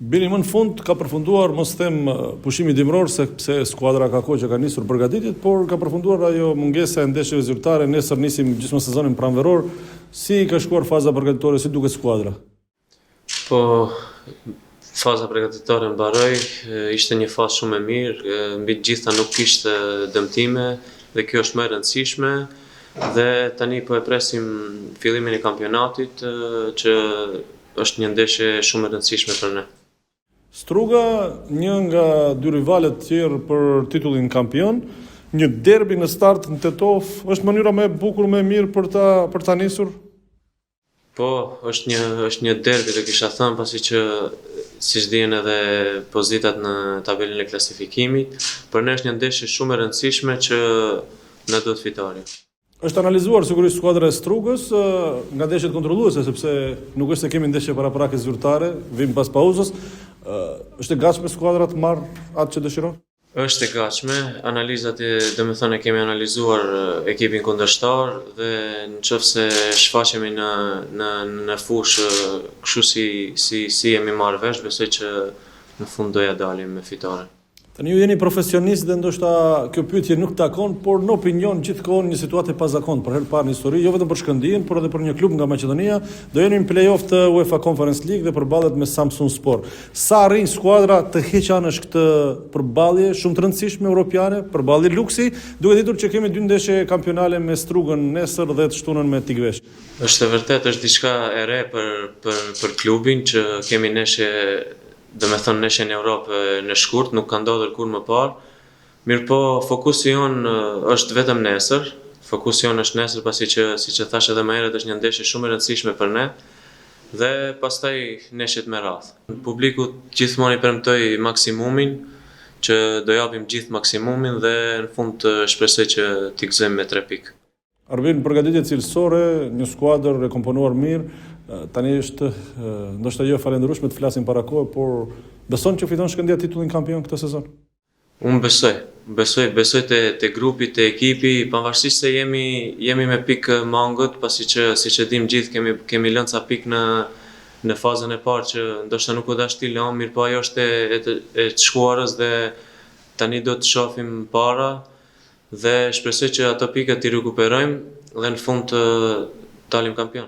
Bini më në fund ka përfunduar, mos them pushimi dimror, sepse skuadra ka kohë që ka nisur përgatitjet, por ka përfunduar ajo mungesa e ndeshjeve zyrtare. Nesër nisim gjysmë sezonin pranveror. Si ka shkuar faza përgatitore, si duket skuadra? Po, faza përgatitore mbaroi, ishte një fazë shumë e mirë, mbi të gjitha nuk kishte dëmtime dhe kjo është më e rëndësishme. Dhe tani po e presim fillimin e kampionatit, që është një ndeshje shumë e rëndësishme për ne. Struga, një nga dy rivalet tjerë për titullin kampion, një derbi në start në Tetov, është mënyra më e bukur, më e mirë për ta nisur? Po, është një derbi, do kisha thënë, pasi që siç dihen edhe pozitat në tabelën e klasifikimit, për ne është një ndeshje shumë e rëndësishme që ne duhet fitore. Është analizuar sigurisht skuadra e Strugës nga ndeshjet kontrolluese, sepse nuk është se kemi ndeshje paraprakës zyrtare, vim pas pauzës. Është e gatshme skuadra të marrë atë që dëshiron? Është e gatshme, analizat e kemi analizuar ekipin kundërshtar dhe nëse shfaqemi në fushë kështu si jemi marrë vesh, besoj që në fund doja dalim me fitore. Tani ju jeni profesionist dhe ndoshta kjo pyetje nuk takon, por në opinion gjithkohon një situatë e pazakontë për herë parë në histori, jo vetëm për Shkëndijën, por edhe për një klub nga Maqedonia, do jeni në play-off të UEFA Conference League dhe përballet me Samsunspor. Sa arrin skuadra të heqë anësh këtë përballje shumë të rëndësishme europiane, përballje luksi, duke ditur që kemi dy ndeshje kampionale me Strugën nesër dhe të shtunën me Tikvesh. Është e vërtetë, është diçka e re për klubin që kemi neshje, neshje në Europë në shkurt, nuk ka ndodhur kur më parë. Mirëpo fokusi jonë është vetëm nesër. Fokusi jonë është nesër, pasi që siç e thash edhe më herët, është një ndeshje shumë e rëndësishme për ne dhe pastaj neshjet me radhë. Publiku gjithmonë i premtoi maksimumin, që do japim gjithë maksimumin dhe në fund shpresoj që t'i gëzojmë me 3 pikë. Arvin, përgatitje cilësore, një skuadër e komponuar mirë, tani është ndoshta jo falendërueshme të flasim para kohë, por beson që fiton Shkëndija titullin kampion këtë sezon? Unë besoj te grupi, te ekipi, pavarësisht se jemi me pikë mangët, pasi që siç e dim gjithë kemi lënë ca pikë në fazën e parë që ndoshta nuk u dash ti lëm, mirë po ajo është e shkuarës dhe tani do të shohim para dhe shpresoj që ato pikë t'i rikuperojmë dhe në fund të dalim kampion.